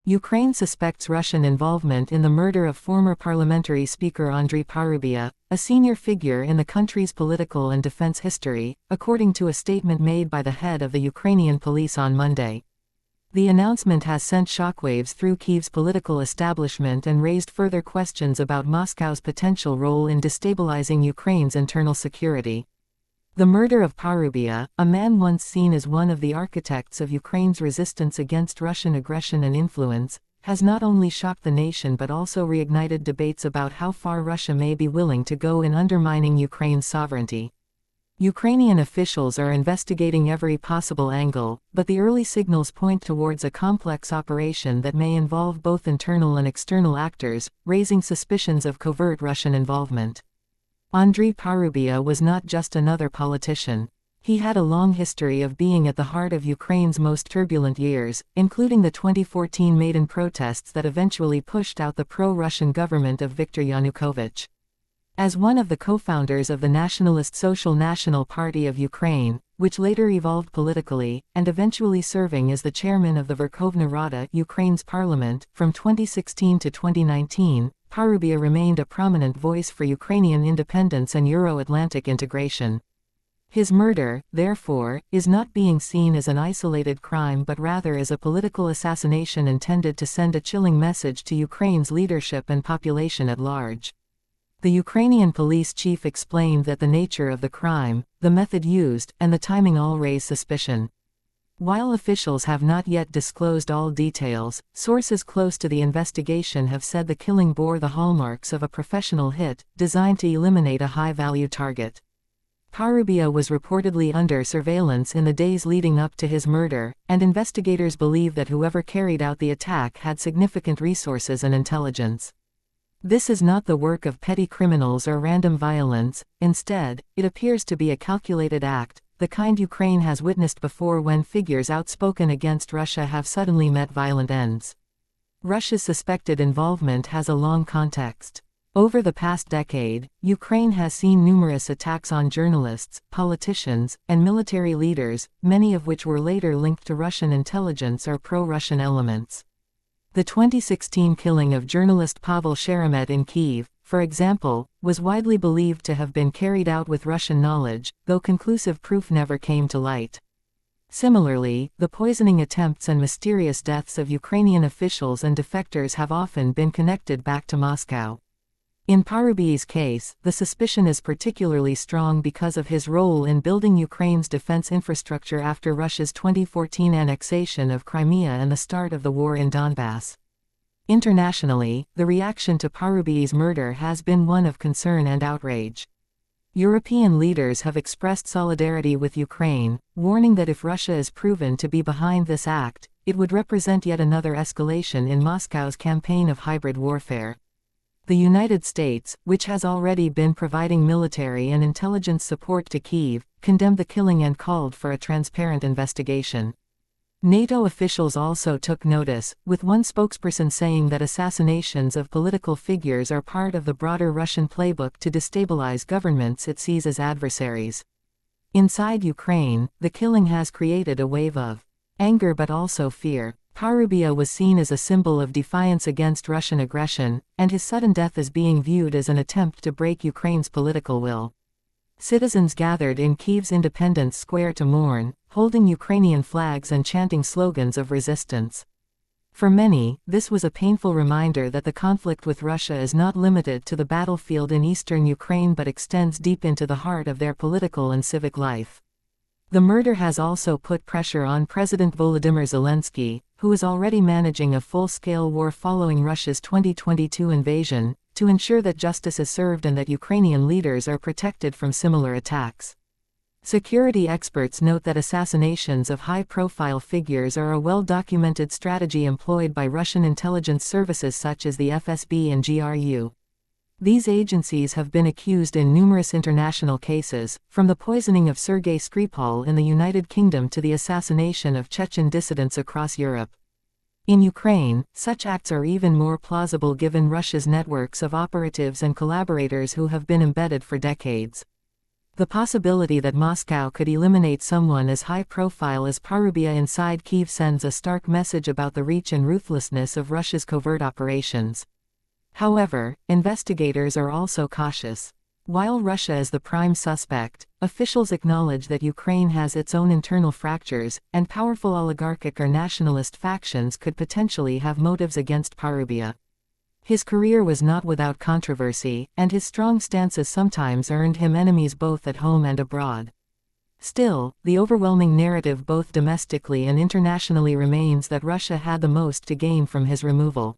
Ukraine suspects Russian involvement in the murder of former parliamentary speaker Andriy Parubia, a senior figure in the country's political and defense history, according to a statement made by the head of the Ukrainian police on Monday. The announcement has sent shockwaves through Kyiv's political establishment and raised further questions about Moscow's potential role in destabilizing Ukraine's internal security. The murder of Parubia, a man once seen as one of the architects of Ukraine's resistance against Russian aggression and influence, has not only shocked the nation but also reignited debates about how far Russia may be willing to go in undermining Ukraine's sovereignty. Ukrainian officials are investigating every possible angle, but the early signals point towards a complex operation that may involve both internal and external actors, raising suspicions of covert Russian involvement. Andriy Parubia was not just another politician. He had a long history of being at the heart of Ukraine's most turbulent years, including the 2014 Maidan protests that eventually pushed out the pro-Russian government of Viktor Yanukovych. As one of the co-founders of the Nationalist Social National Party of Ukraine, which later evolved politically, and eventually serving as the chairman of the Verkhovna Rada, Ukraine's parliament, from 2016 to 2019, Parubia remained a prominent voice for Ukrainian independence and Euro-Atlantic integration. His murder, therefore, is not being seen as an isolated crime but rather as a political assassination intended to send a chilling message to Ukraine's leadership and population at large. The Ukrainian police chief explained that the nature of the crime, the method used, and the timing all raise suspicion. While officials have not yet disclosed all details, sources close to the investigation have said the killing bore the hallmarks of a professional hit, designed to eliminate a high-value target. Parubia was reportedly under surveillance in the days leading up to his murder, and investigators believe that whoever carried out the attack had significant resources and intelligence. This is not the work of petty criminals or random violence. Instead, it appears to be a calculated act, the kind Ukraine has witnessed before when figures outspoken against Russia have suddenly met violent ends. Russia's suspected involvement has a long context. Over the past decade, Ukraine has seen numerous attacks on journalists, politicians, and military leaders, many of which were later linked to Russian intelligence or pro-Russian elements. The 2016 killing of journalist Pavel Sheremet in Kyiv, for example, was widely believed to have been carried out with Russian knowledge, though conclusive proof never came to light. Similarly, the poisoning attempts and mysterious deaths of Ukrainian officials and defectors have often been connected back to Moscow. In Parubia's case, the suspicion is particularly strong because of his role in building Ukraine's defense infrastructure after Russia's 2014 annexation of Crimea and the start of the war in Donbass. Internationally, the reaction to Parubia's murder has been one of concern and outrage. European leaders have expressed solidarity with Ukraine, warning that if Russia is proven to be behind this act, it would represent yet another escalation in Moscow's campaign of hybrid warfare. The United States, which has already been providing military and intelligence support to Kyiv, condemned the killing and called for a transparent investigation. NATO officials also took notice, with one spokesperson saying that assassinations of political figures are part of the broader Russian playbook to destabilize governments it sees as adversaries. Inside Ukraine, the killing has created a wave of anger but also fear. Parubia was seen as a symbol of defiance against Russian aggression, and his sudden death is being viewed as an attempt to break Ukraine's political will. Citizens gathered in Kyiv's Independence Square to mourn, holding Ukrainian flags and chanting slogans of resistance. For many, this was a painful reminder that the conflict with Russia is not limited to the battlefield in eastern Ukraine but extends deep into the heart of their political and civic life. The murder has also put pressure on President Volodymyr Zelensky, who is already managing a full-scale war following Russia's 2022 invasion, to ensure that justice is served and that Ukrainian leaders are protected from similar attacks. Security experts note that assassinations of high-profile figures are a well-documented strategy employed by Russian intelligence services such as the FSB and GRU. These agencies have been accused in numerous international cases, from the poisoning of Sergei Skripal in the United Kingdom to the assassination of Chechen dissidents across Europe. In Ukraine, such acts are even more plausible given Russia's networks of operatives and collaborators who have been embedded for decades. The possibility that Moscow could eliminate someone as high-profile as Parubia inside Kyiv sends a stark message about the reach and ruthlessness of Russia's covert operations. However, investigators are also cautious. While Russia is the prime suspect, officials acknowledge that Ukraine has its own internal fractures, and powerful oligarchic or nationalist factions could potentially have motives against Parubia. His career was not without controversy, and his strong stances sometimes earned him enemies both at home and abroad. Still, the overwhelming narrative both domestically and internationally remains that Russia had the most to gain from his removal.